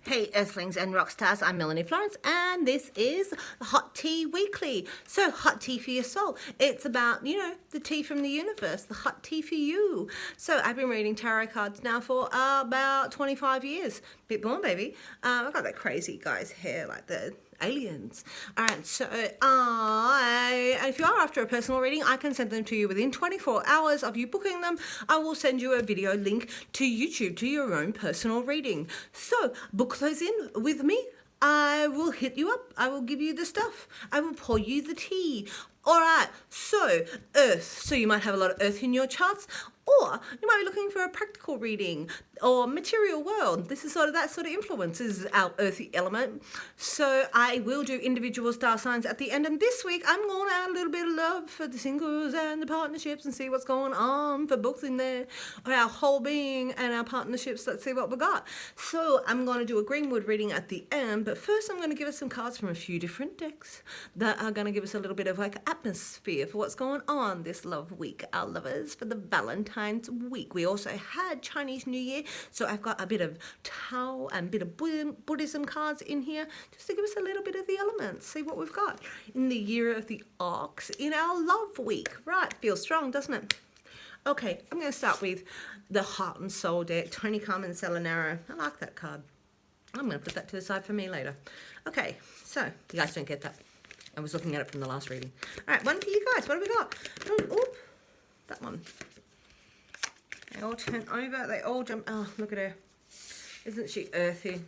Hey Earthlings and Rockstars, I'm Melanie Florence and this is Hot Tea Weekly. So hot tea for your soul. It's about, the tea from the universe, the hot tea for you. So I've been reading tarot cards now for about 25 years. Bit more, baby. I've got that crazy guy's hair like the aliens. All right, so if you are after a personal reading, I can send them to you within 24 hours of you booking them. I will send you a video link to YouTube to your own personal reading. So book those in with me. I will hit you up. I will give you the stuff. I will pour you the tea. All right, so Earth. So you might have a lot of Earth in your charts, or you might be looking for a practical reading or material world. This is that sort of influences our earthy element. So I will do individual star signs at the end. And this week, I'm going to add a little bit of love for the singles and the partnerships and see what's going on for both in there, or our whole being and our partnerships. Let's see what we got. So I'm going to do a Greenwood reading at the end. But first, I'm going to give us some cards from a few different decks that are going to give us a little bit of atmosphere for what's going on this love week, our lovers, for the Valentine's week. We also had Chinese New Year, so I've got a bit of Tao and a bit of Buddhism cards in here just to give us a little bit of the elements. See what we've got in the year of the ox in our love week. Right, feels strong, doesn't it? Okay, I'm going to start with the Heart and Soul deck, Tony Carmen Salinaro. I like that card. I'm going to put that to the side for me later. Okay, so you guys don't get that. I was looking at it from the last reading. All right, one for you guys. What have we got? Oh, that one. They all turn over. They all jump. Oh, look at her. Isn't she earthy?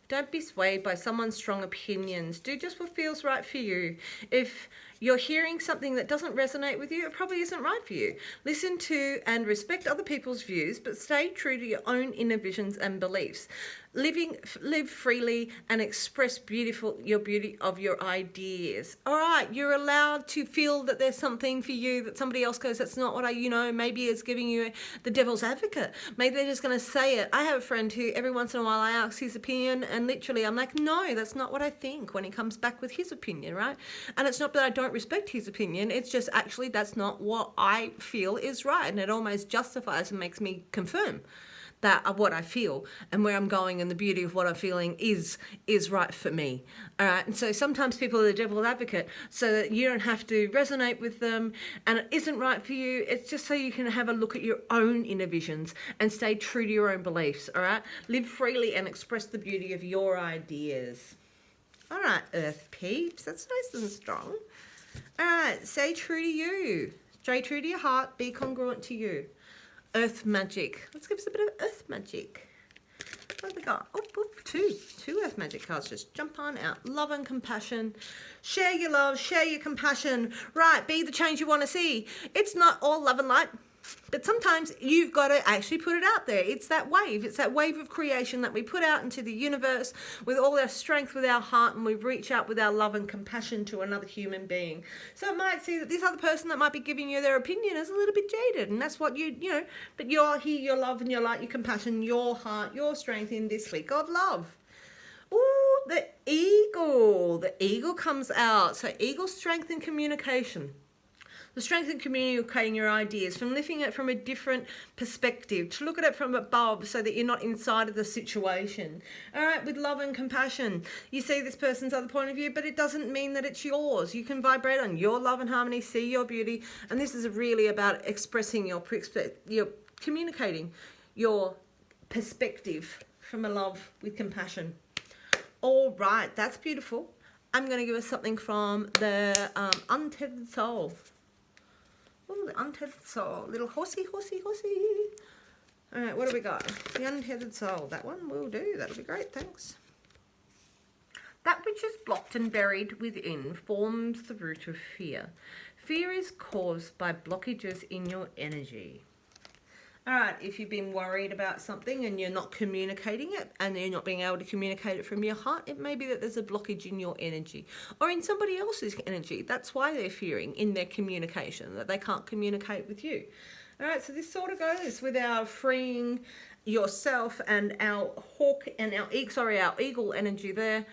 Don't be swayed by someone's strong opinions. Do just what feels right for you. If you're hearing something that doesn't resonate with you, it probably isn't right for you. Listen to and respect other people's views, but stay true to your own inner visions and beliefs. Live freely and express your beauty of your ideas. All right, you're allowed to feel that there's something for you that somebody else goes, that's not what maybe it's giving you the devil's advocate. Maybe they're just going to say it. I have a friend who every once in a while I ask his opinion, and literally I'm like, no, that's not what I think, when he comes back with his opinion, right? And it's not that I don't respect his opinion, it's just actually that's not what I feel is right, and it almost justifies and makes me confirm that what I feel and where I'm going and the beauty of what I'm feeling is right for me. All right. And so sometimes people are the devil's advocate so that you don't have to resonate with them and it isn't right for you. It's just so you can have a look at your own inner visions and stay true to your own beliefs. All right. Live freely and express the beauty of your ideas. All right, Earth peeps. That's nice and strong. All right. Stay true to you. Stay true to your heart. Be congruent to you. Earth magic. Let's give us a bit of earth magic. What have we got? Oh, two earth magic cards just jump on out. Love and compassion. Share your love, share your compassion. Right, be the change you want to see. It's not all love and light, but sometimes you've got to actually put it out there. It's that wave. It's that wave of creation that we put out into the universe with all our strength, with our heart, and we reach out with our love and compassion to another human being. So it might see that this other person that might be giving you their opinion is a little bit jaded, and that's what but you're here, your love and your light, your compassion, your heart, your strength in this week of love. Ooh, the eagle. The eagle comes out. So eagle, strength and communication. The strength in communicating your ideas, from looking at it from a different perspective, to look at it from above so that you're not inside of the situation. All right, with love and compassion. You see this person's other point of view, but it doesn't mean that it's yours. You can vibrate on your love and harmony, see your beauty. And this is really about expressing your communicating your perspective from a love with compassion. All right, that's beautiful. I'm going to give us something from the Untethered Soul. Oh, the Untethered Soul. Little horsey. All right, what do we got? The Untethered Soul. That one will do. That'll be great. Thanks. That which is blocked and buried within forms the root of fear. Fear is caused by blockages in your energy. All right, if you've been worried about something and you're not communicating it and you're not being able to communicate it from your heart, it may be that there's a blockage in your energy or in somebody else's energy. That's why they're fearing in their communication, that they can't communicate with you. All right, so this sort of goes with our freeing yourself and our our eagle energy there.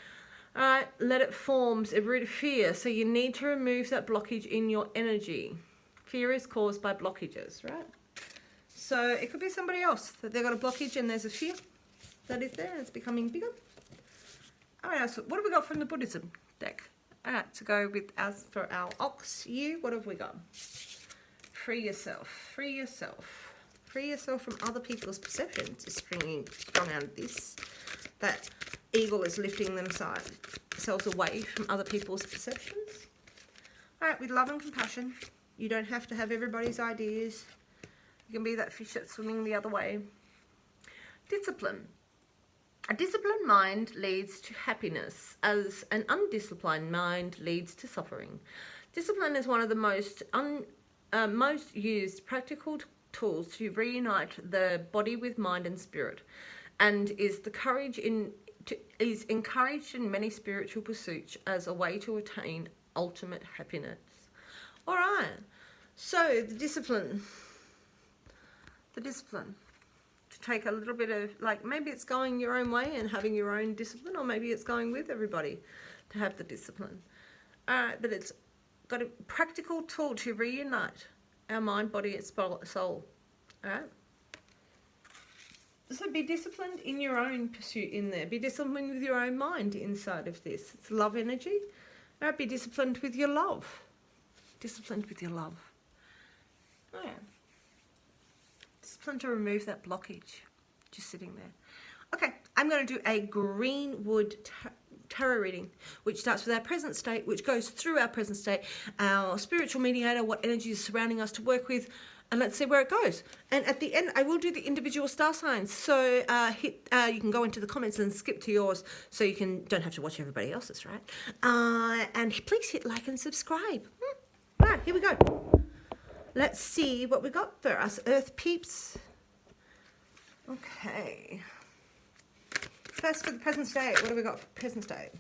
All right, let it form a root of fear. So you need to remove that blockage in your energy. Fear is caused by blockages, right? So it could be somebody else that they've got a blockage and there's a fear. that is there. It's becoming bigger. All right, so what have we got from the Buddhism deck? All right, to go with as for our Ox year, what have we got? Free yourself, free yourself. Free yourself from other people's perceptions is strong out of this. That eagle is lifting themselves away from other people's perceptions. All right, with love and compassion. You don't have to have everybody's ideas. You can be that fish that's swimming the other way. Discipline. A disciplined mind leads to happiness, as an undisciplined mind leads to suffering. Discipline is one of the most used practical tools to reunite the body with mind and spirit, and is encouraged in many spiritual pursuits as a way to attain ultimate happiness. All right, so the discipline. To take a little bit of, like, maybe it's going your own way and having your own discipline, or maybe it's going with everybody to have the discipline. All right, but it's got a practical tool to reunite our mind, body, and soul. All right. So be disciplined in your own pursuit in there. Be disciplined with your own mind inside of this. It's love energy. All right, be disciplined with your love. Disciplined with your love. Oh, yeah. Discipline to remove that blockage just sitting there. Okay, I'm going to do a Greenwood tarot reading, which starts with our present state, which goes through our present state, our spiritual mediator, what energy is surrounding us to work with, and let's see where it goes. And at the end, I will do the individual star signs. So you can go into the comments and skip to yours, so you don't have to watch everybody else's, right? And please hit like and subscribe. Right, here we go. Let's see what we got for us Earth peeps. Okay. First for the present state, what have we got for present state?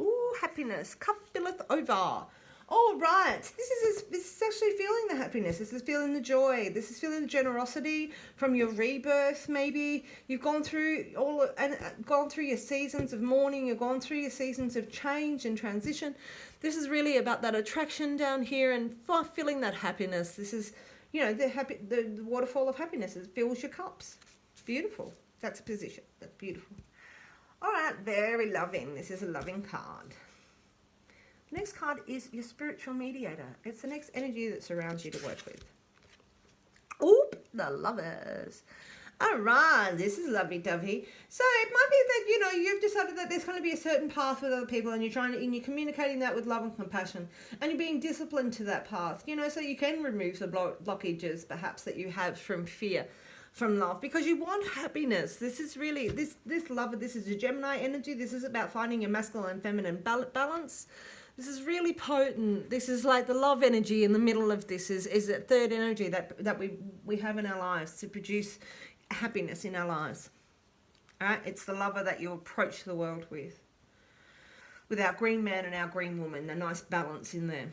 Ooh, happiness. Cup filleth over. All right. This is actually feeling the happiness. This is feeling the joy. This is feeling the generosity from your rebirth. Maybe you've gone through gone through your seasons of mourning. You've gone through your seasons of change and transition. This is really about that attraction down here and feeling that happiness. This is, the waterfall of happiness. It fills your cups. Beautiful. That's a position. That's beautiful. All right. Very loving. This is a loving card. Next card is your spiritual mediator. It's the next energy that surrounds you to work with. Oop, the lovers. All right, this is lovey-dovey. So it might be that, you've decided that there's going to be a certain path with other people, and you're communicating that with love and compassion, and you're being disciplined to that path, so you can remove the blockages perhaps that you have from fear, from love, because you want happiness. This is really, this lover, this is a Gemini energy. This is about finding your masculine and feminine balance. This is really potent. This is like the love energy in the middle of this is that third energy that we have in our lives to produce happiness in our lives. All right, it's the lover that you approach the world with our green man and our green woman, the nice balance in there.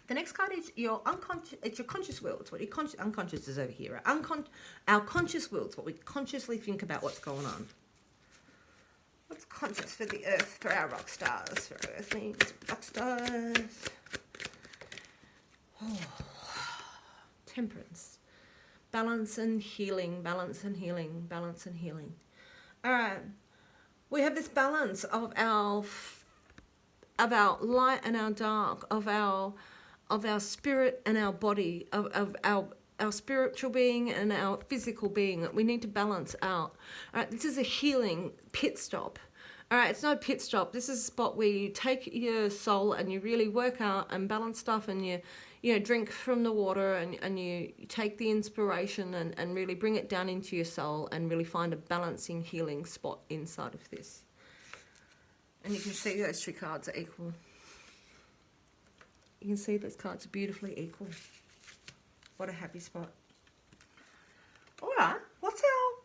The next card is your unconscious. It's your conscious will. It's what your unconscious is over here. Our conscious will. It's what we consciously think about what's going on. What's conscious for the earth, for our rock stars, for our earthlings, rock stars? Oh. Temperance. Balance and healing, balance and healing, balance and healing. All right. We have this balance of our light and our dark, of our spirit and our body, of our spiritual being and our physical being that we need to balance out. All right, this is a healing pit stop. All right, it's not a pit stop. This is a spot where you take your soul and you really work out and balance stuff, and you drink from the water and you take the inspiration and really bring it down into your soul and really find a balancing, healing spot inside of this. And you can see those two cards are equal. You can see those cards are beautifully equal. What a happy spot. All right, what's our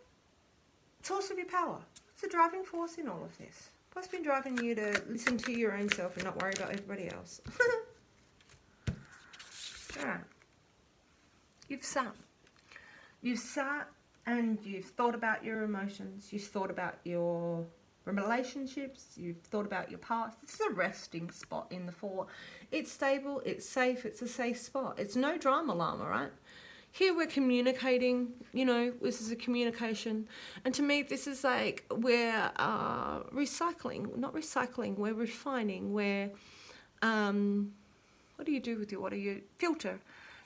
source of your power? What's the driving force in all of this? What's been driving you to listen to your own self and not worry about everybody else? All right. You've sat. You've sat and you've thought about your emotions. You've thought about your relationships. You've thought about your past. This is a resting spot in the 4. It's stable. It's safe. It's a safe spot. It's no drama llama, right? here we're communicating, you know, this is a communication. And to me, this is like we're recycling, not recycling, we're refining, we're, what do you do with your water? You filter.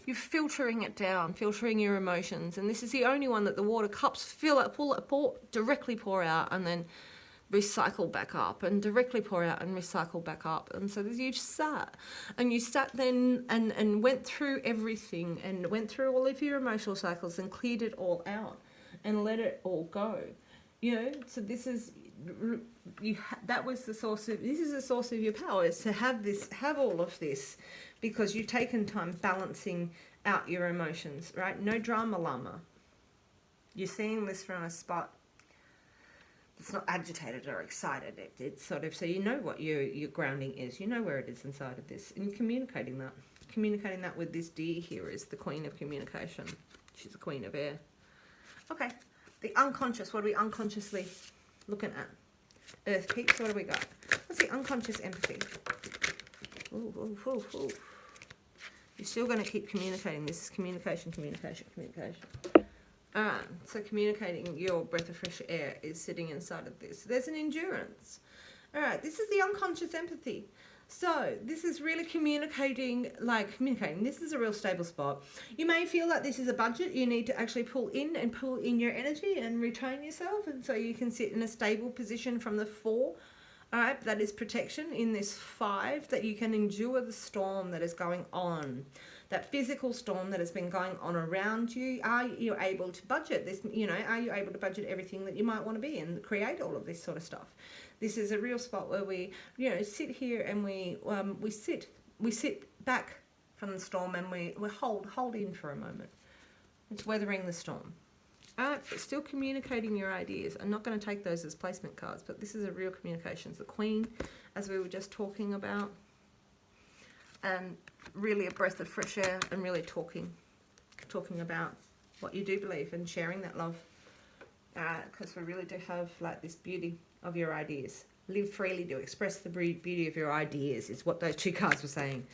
You're filtering it down, filtering your emotions. And this is the only one that the water cups fill it, directly pour out, and then recycle back up, and directly pour out and recycle back up. And so you sat then and went through everything, and went through all of your emotional cycles and cleared it all out and let it all go. You know, so this is that was the source of, this is the source of your power, is to have all of this, because you've taken time balancing out your emotions, right? No drama llama. You're seeing this from a spot. It's not agitated or excited. It's sort of, so you know what your grounding is. You know where it is inside of this. And you're communicating that. Communicating that with this deer here is the queen of communication. She's the queen of air. Okay. The unconscious. What are we unconsciously looking at? Earth peaks. What do we got? What's the unconscious empathy? Ooh, ooh, ooh, ooh. You're still going to keep communicating. This is communication, communication, communication. Alright, so communicating your breath of fresh air is sitting inside of this. There's an endurance. Alright, this is the unconscious empathy. So this is really communicating. This is a real stable spot. You may feel like this is a budget. You need to actually pull in your energy and retrain yourself. And so you can sit in a stable position from the 4. Alright, that is protection. In this 5, that you can endure the storm that is going on. That physical storm that has been going on around you. Are you able to budget this? You know, are you able to budget everything that you might want to be and create all of this sort of stuff? This is a real spot where we, you know, sit here and we sit back from the storm, and we hold in for a moment. It's weathering the storm. But still communicating your ideas. I'm not going to take those as placement cards, but this is a real communication. It's the Queen, as we were just talking about. And really a breath of fresh air, and really talking about what you do believe and sharing that love, because we really do have like this beauty of your ideas. Live freely, do express the beauty of your ideas, is what those 2 cards were saying.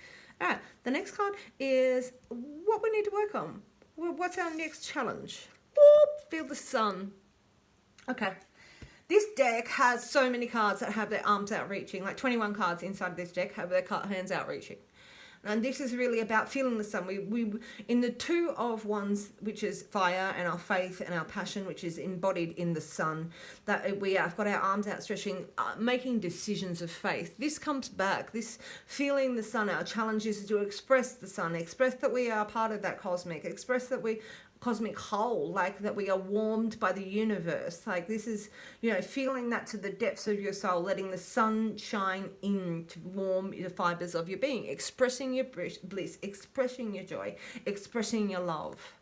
Alright, the next card is what we need to work on. Well, what's our next challenge? Whoop, feel the sun. Okay. This deck has so many cards that have their arms out reaching, like 21 cards inside this deck have their hands out reaching. And this is really about feeling the sun. We in the 2 of Wands, which is fire, and our faith and our passion, which is embodied in the sun, that we have got our arms out stretching, making decisions of faith. This comes back, this feeling the sun. Our challenge is to express the sun, express that we are part of that cosmic, express that we cosmic whole, like that we are warmed by the universe. Like this is, you know, feeling that to the depths of your soul, letting the sun shine in to warm the fibers of your being, expressing your bliss, expressing your joy, expressing your love.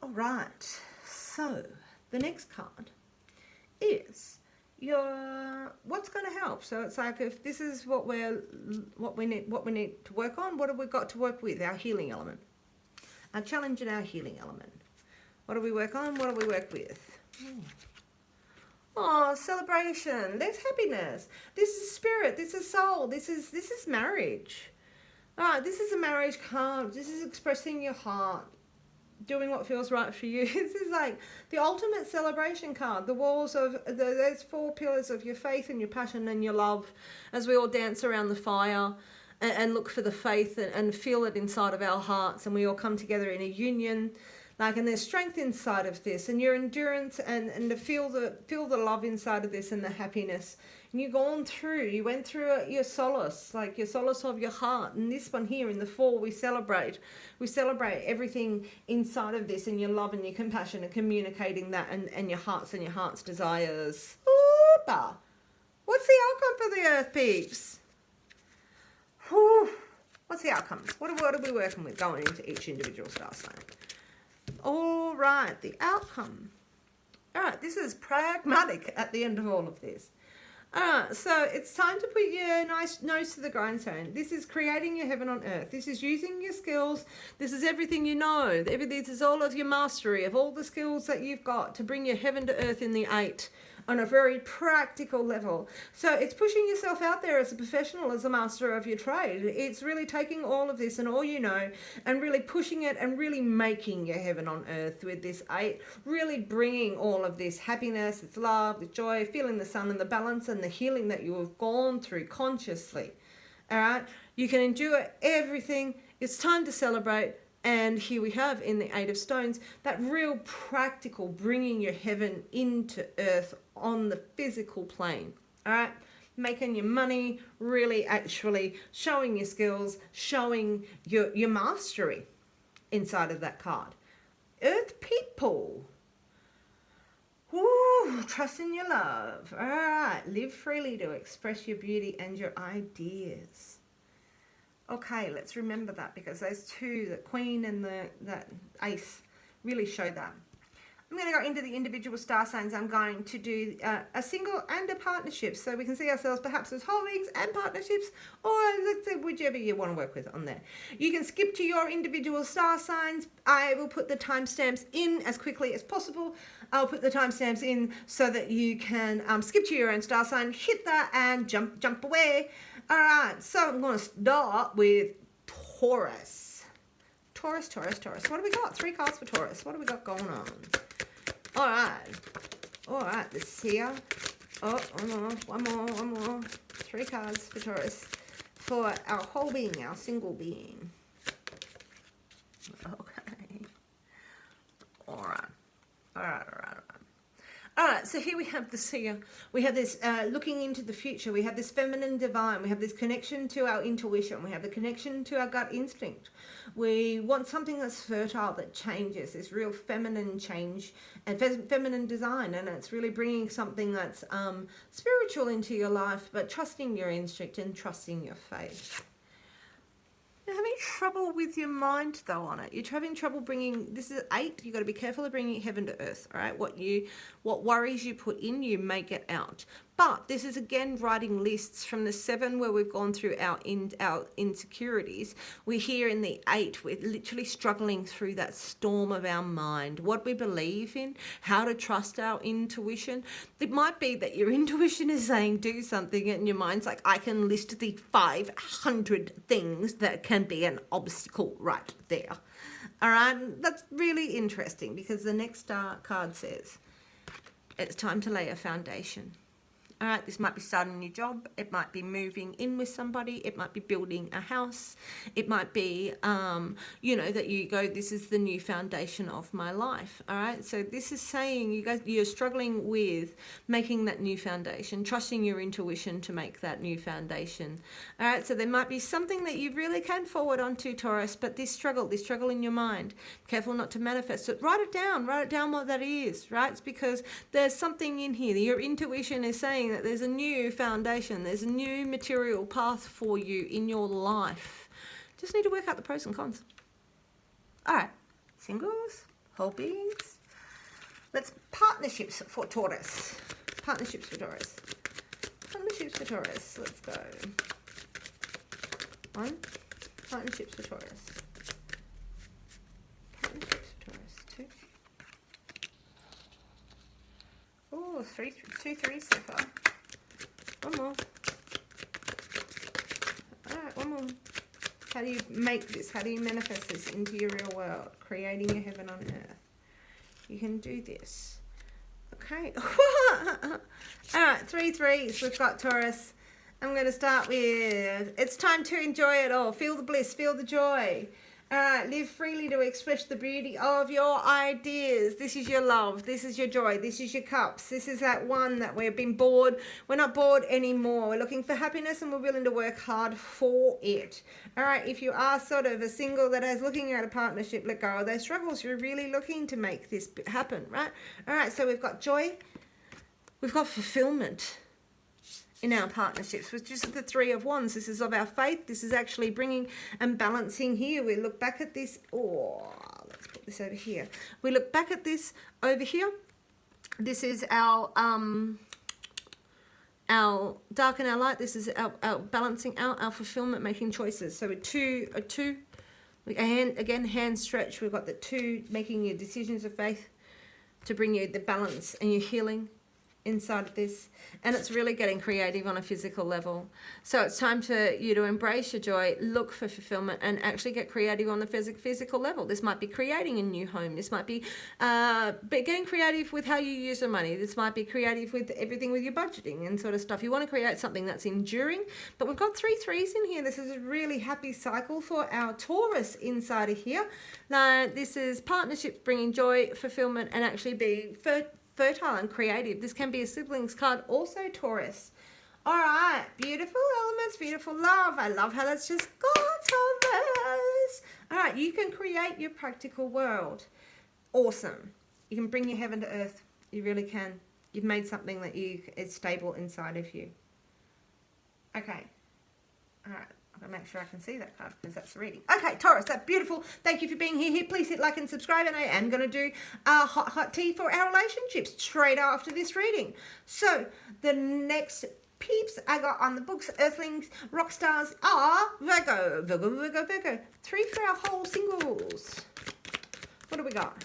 All right, so the next card is your what's going to help. So it's like, if this is what we need to work on, what have we got to work with? Our healing element. Our challenge and our healing element. What do we work on? What do we work with? Oh, celebration. There's happiness. This is spirit. This is soul. This is marriage. All right, this is a marriage card. This is expressing your heart, doing what feels right for you. This is like the ultimate celebration card. The walls of those 4 pillars of your faith and your passion and your love, as we all dance around the fire. And look for the faith and feel it inside of our hearts, and we all come together in a union, and there's strength inside of this, and your endurance, and to feel the love inside of this, and the happiness. And you went through your solace, like your solace of your heart. And this one here in the 4, we celebrate everything inside of this, and your love and your compassion, and communicating that, and your heart's desires. Oopa. What's the outcome for the Earth peeps? What's the outcomes? What are we working with going into each individual star sign? All right, the outcome. All right, this is pragmatic at the end of all of this. All right, so it's time to put your nice nose to the grindstone. This is creating your heaven on earth. This is using your skills. This is everything you know. This is all of your mastery of all the skills that you've got to bring your heaven to earth in the 8 on a very practical level. So it's pushing yourself out there as a professional, as a master of your trade. It's really taking all of this and all you know and really pushing it and really making your heaven on earth with this 8, really bringing all of this happiness, this love, the joy, feeling the sun and the balance and the healing that you have gone through consciously. All right, you can endure everything. It's time to celebrate. And here we have in the 8 of Stones, that real practical bringing your heaven into earth on the physical plane. All right, making your money, really actually showing your skills, showing your mastery inside of that card. Earth people. Ooh, trust in your love. All right, live freely to express your beauty and your ideas. Okay, let's remember that because those two, the Queen and that Ace, really show that. I'm going to go into the individual star signs. I'm going to do a single and a partnership so we can see ourselves perhaps as holdings and partnerships, or let's say whichever you want to work with on there. You can skip to your individual star signs. I will put the timestamps in as quickly as possible. I'll put the timestamps in so that you can skip to your own star sign, hit that and jump away. All right, so I'm going to start with Taurus. Taurus. What do we got? 3 cards for Taurus. What do we got going on? All right, the Seer. Oh, one more. 3 cards for Taurus. For our whole being, our single being. Okay. All right. All right, so here we have the Seer. We have this looking into the future. We have this feminine divine. We have this connection to our intuition. We have the connection to our gut instinct. We want something that's fertile, that changes, this real feminine change and feminine design. And it's really bringing something that's spiritual into your life, but trusting your instinct and trusting your faith. You're having trouble with your mind though on it. You're having trouble bringing, this is 8, you've got to be careful of bringing heaven to earth, all right? What worries you put in, you may get out. But this is again writing lists from the 7 where we've gone through our insecurities. We're here in the 8, we're literally struggling through that storm of our mind, what we believe in, how to trust our intuition. It might be that your intuition is saying do something and your mind's like, I can list the 500 things that can be an obstacle right there. All right, that's really interesting because the next card says it's time to lay a foundation. All right, this might be starting a new job. It might be moving in with somebody. It might be building a house. It might be, that you go, this is the new foundation of my life. All right, so this is saying you're struggling with making that new foundation, trusting your intuition to make that new foundation. All right, so there might be something that you really can forward onto, Taurus, but this struggle in your mind, careful not to manifest it. Write it down what that is, right? It's because there's something in here. Your intuition is saying that there's a new foundation, there's a new material path for you in your life. Just need to work out the pros and cons. All right, singles, whole beings. Let's partnerships for Taurus. Let's go. 1, partnerships for Taurus. 2. Oh, 2 3s so far. One more. All right, one more. How do you make this? How do you manifest this into your real world? Creating your heaven on earth. You can do this. Okay. All right, 3 3s. We've got Taurus. I'm going to start with, it's time to enjoy it all. Feel the bliss, feel the joy. Live freely to express the beauty of your ideas. This is your love. This is your joy. This is your cups. This is that one that we've been bored. We're not bored anymore. We're looking for happiness and we're willing to work hard for it. All right, if you are sort of a single that is looking at a partnership, let go of those struggles. You're really looking to make this happen, right? All right, so we've got joy. We've got fulfillment in our partnerships, which is the 3 of Wands. This is of our faith. This is actually bringing and balancing here. We look back at this. Let's put this over here. We look back at this over here. This is our dark and our light. This is our balancing out, our fulfillment, making choices. So with 2, hand stretch. We've got the 2, making your decisions of faith to bring you the balance and your healing. inside of this, and it's really getting creative on a physical level. So it's time for you to embrace your joy, look for fulfillment, and actually get creative on the physical level. This might be creating a new home. This might be getting creative with how you use your money. This might be creative with everything with your budgeting and sort of stuff. You want to create something that's enduring, but we've got 3 threes in here. This is a really happy cycle for our Taurus inside of here. Now, this is partnerships bringing joy, fulfillment, and actually being fertile and creative. This can be a siblings card also, Taurus. All right, beautiful elements, beautiful love. I love how that's just gone, Taurus. All right, you can create your practical world. Awesome. You can bring your heaven to earth. You really can. You've made something that is stable inside of you. Okay. All right. I'll make sure I can see that card because that's the reading. Okay, Taurus, that's beautiful. Thank you for being here. Please hit like and subscribe, and I am going to do a hot tea for our relationships straight after this reading. So the next peeps I got on the books, Earthlings, Rockstars, are Virgo. Virgo. 3 for our whole singles. What do we got?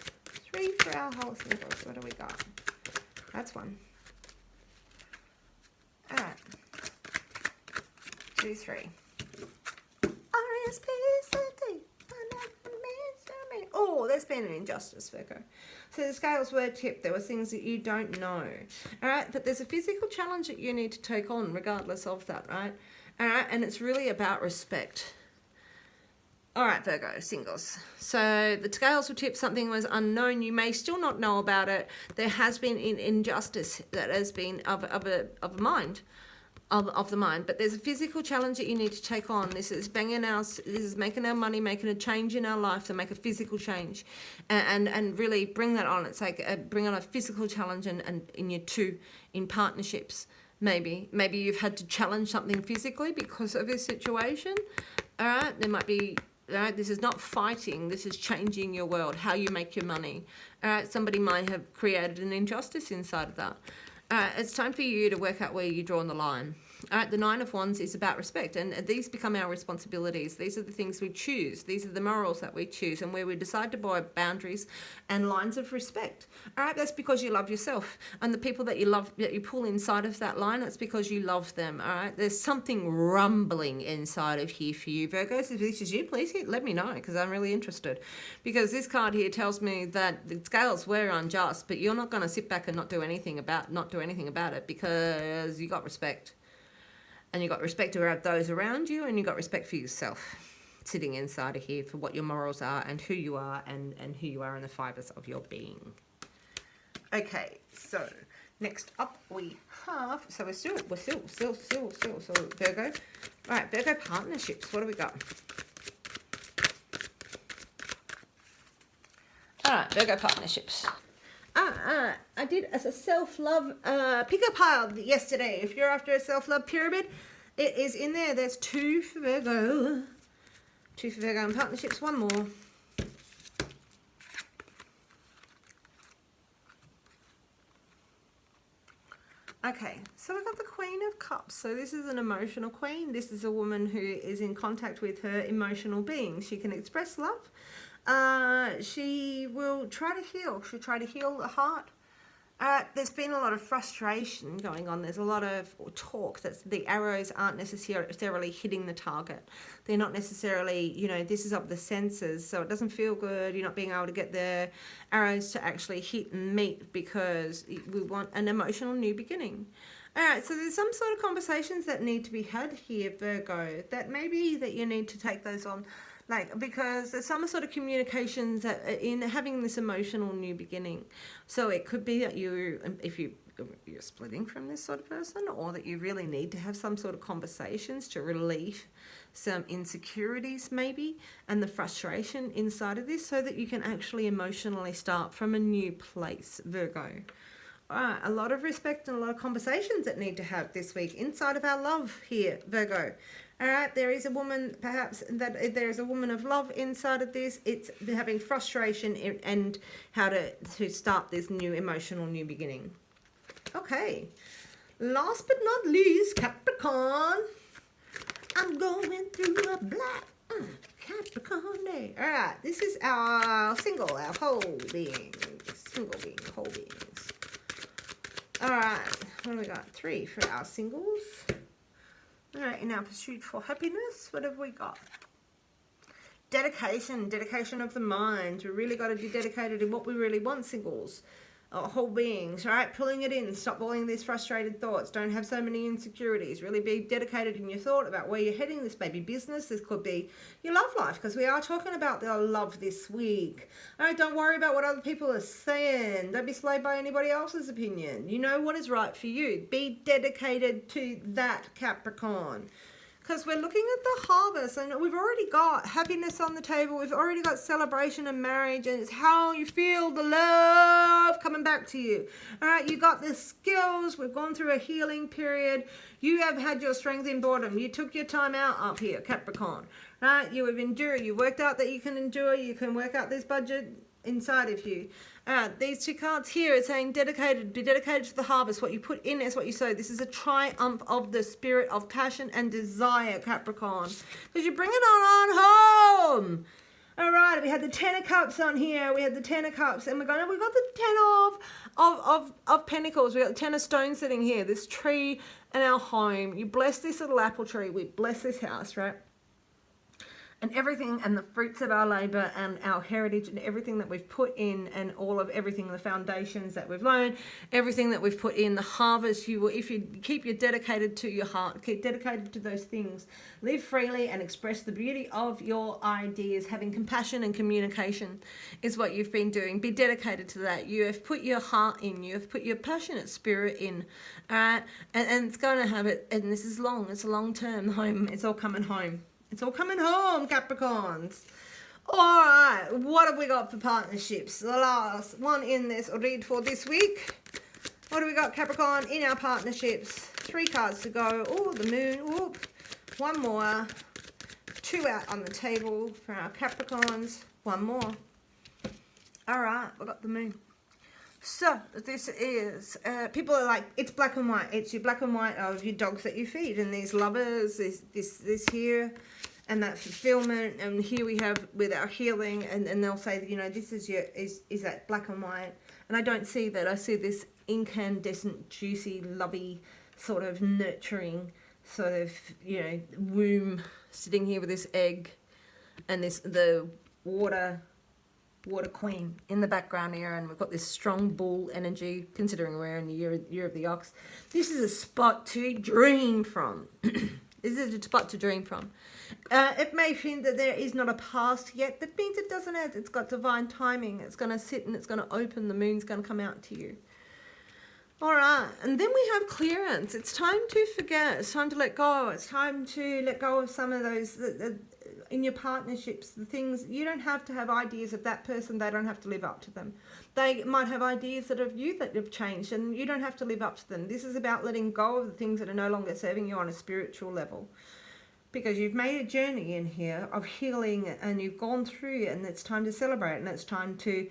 3 for our whole singles. What do we got? That's 1. All right. 2, 3. Oh, there's been an injustice, Virgo. So the scales were tipped. There were things that you don't know. All right, but there's a physical challenge that you need to take on regardless of that, right? All right, and it's really about respect. All right, Virgo, singles. So the scales were tipped. Something was unknown. You may still not know about it. There has been an injustice that has been of the mind. Of the mind, but there's a physical challenge that you need to take on. This is this is making our money, making a change in our life to make a physical change, and really bring that on. It's like bring on a physical challenge, and in your in partnerships. Maybe you've had to challenge something physically because of this situation. All right, there might be. All right, this is not fighting. This is changing your world, how you make your money. All right, somebody might have created an injustice inside of that. It's time for you to work out where you're drawing the line. All right, the 9 of Wands is about respect, and these become our responsibilities. These are the things we choose. These are the morals that we choose, and where we decide to buy boundaries and lines of respect. All right, that's because you love yourself, and the people that you love, that you pull inside of that line, that's because you love them. All right, there's something rumbling inside of here for you, Virgos. If this is you, please let me know, because I'm really interested. Because this card here tells me that the scales were unjust, but you're not going to sit back and not do anything about it, because you got respect. And you got respect for those around you, and you got respect for yourself sitting inside of here for what your morals are and who you are, and who you are in the fibers of your being. Okay, so next up we have, so we're still Virgo. Right, Virgo partnerships. What do we got? All right, Virgo partnerships. I did as a self-love picker pile yesterday. If you're after a self-love pyramid, it is in there. There's 2 for Virgo. 2 for Virgo and partnerships. 1 more. Okay, so we've got the Queen of Cups. So this is an emotional queen. This is a woman who is in contact with her emotional being. She can express love. She will try to heal. She'll try to heal the heart. There's been a lot of frustration going on. There's a lot of talk that the arrows aren't necessarily hitting the target. They're not necessarily, this is of the senses, so it doesn't feel good. You're not being able to get the arrows to actually hit and meet, because we want an emotional new beginning. All right, so there's some sort of conversations that need to be had here, Virgo, that maybe that you need to take those on. Because there's some sort of communications that in having this emotional new beginning. So it could be that if you're splitting from this sort of person, or that you really need to have some sort of conversations to relieve some insecurities maybe, and the frustration inside of this, so that you can actually emotionally start from a new place, Virgo. A lot of respect and a lot of conversations that need to have this week inside of our love here, Virgo. All right, there is a woman, perhaps, that there is a woman of love inside of this. It's having frustration and how to start this new emotional new beginning. Okay, last but not least, Capricorn. I'm going through a black Capricorn day. All right, this is our single, our whole being, single being, whole beings. All right, what do we got? 3 for our singles. All right, in our pursuit for happiness, what have we got? Dedication of the mind. We really got to be dedicated in what we really want, singles. Whole beings, right? Pulling it in. Stop all these frustrated thoughts. Don't have so many insecurities. Really be dedicated in your thought about where you're heading. This may be business. This could be your love life, because we are talking about the love this week. All right, don't worry about what other people are saying. Don't be swayed by anybody else's opinion. You know what is right for you. Be dedicated to that, Capricorn. Because we're looking at the harvest, and we've already got happiness on the table. We've already got celebration and marriage, and it's how you feel the love coming back to you. All right, you got the skills. We've gone through a healing period. You have had your strength in boredom. You took your time out up here, Capricorn. Right, you have endured. You worked out that you can endure. You can work out this budget inside of you. These 2 cards here are saying dedicated, be dedicated to the harvest. What you put in is what you sow. This is a triumph of the spirit of passion and desire, Capricorn. Because you bring it on home. All right, we had the 10 of Cups on here. We had the 10 of Cups, and we've got the 10 of Pentacles. We got the 10 of Stones sitting here. This tree and our home. You bless this little apple tree. We bless this house, right? And everything, and the fruits of our labor and our heritage and everything that we've put in, and all of everything, the foundations that we've learned, everything that we've put in, the harvest, you will, if you keep you dedicated to your heart, keep dedicated to those things, live freely and express the beauty of your ideas. Having compassion and communication is what you've been doing. Be dedicated to that. You have put your heart in, you have put your passionate spirit in, all right? And it's going to have it, and this is long, it's a long term home. It's all coming home. It's all coming home, Capricorns. All right, what have we got for partnerships? The last one in this read for this week. What do we got, Capricorn, in our partnerships? 3 cards to go. Oh, the moon. Whoop. 1 more. 2 out on the table for our Capricorns. 1 more. All right, we've got the moon. So this is, people are like, it's black and white. It's your black and white of your dogs that you feed, and these lovers, this here, and that fulfillment. And here we have with our healing, and they'll say that, you know, this is your, is that black and white. And I don't see that. I see this incandescent, juicy, lovey, sort of nurturing, sort of, you know, womb sitting here with this egg, and the water queen in the background here, and we've got this strong bull energy, considering we're in the year of the ox. This is a spot to dream from. This is a spot to dream from. It may seem that there is not a past yet. That means it doesn't have. It's got divine timing. It's going to sit and it's going to open. The moon's going to come out to you. All right, and then we have clearance. It's time to forget. It's time to let go. It's time to let go of some of those in your partnerships, the things. You don't have to have ideas of that person. They don't have to live up to them. They might have ideas that of you that have changed, and you don't have to live up to them. This is about letting go of the things that are no longer serving you on a spiritual level, because you've made a journey in here of healing, and you've gone through it, and it's time to celebrate, and it's time to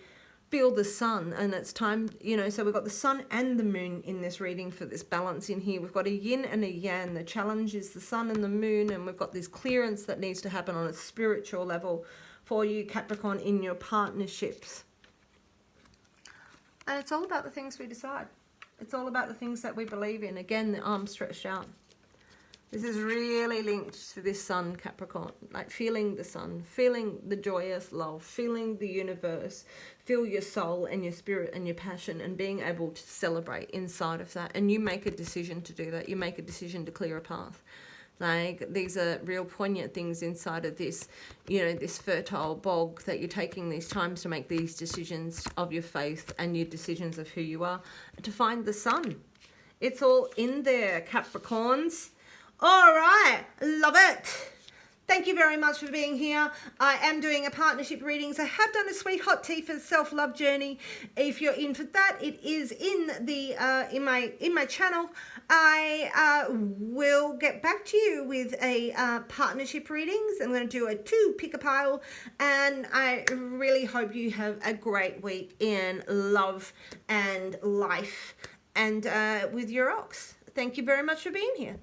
feel the sun, and it's time, you know, so we've got the sun and the moon in this reading for this balance in here. We've got a yin and a yang. The challenge is the sun and the moon, and we've got this clearance that needs to happen on a spiritual level for you, Capricorn, in your partnerships. And it's all about the things we decide. It's all about the things that we believe in. Again, the arms stretched out. This is really linked to this sun, Capricorn, like feeling the sun, feeling the joyous love, feeling the universe, feel your soul and your spirit and your passion, and being able to celebrate inside of that. And you make a decision to do that. You make a decision to clear a path. Like, these are real poignant things inside of this, you know, this fertile bog, that you're taking these times to make these decisions of your faith and your decisions of who you are, to find the sun. It's all in there, Capricorns. All right, love it. Thank you very much for being here. I am doing a partnership readings. I have done a sweet hot tea for the self-love journey. If you're in for that, it is in the in my channel. I will get back to you with a partnership readings. I'm going to do a 2 pick a pile, and I really hope you have a great week in love and life and with your ox. Thank you very much for being here.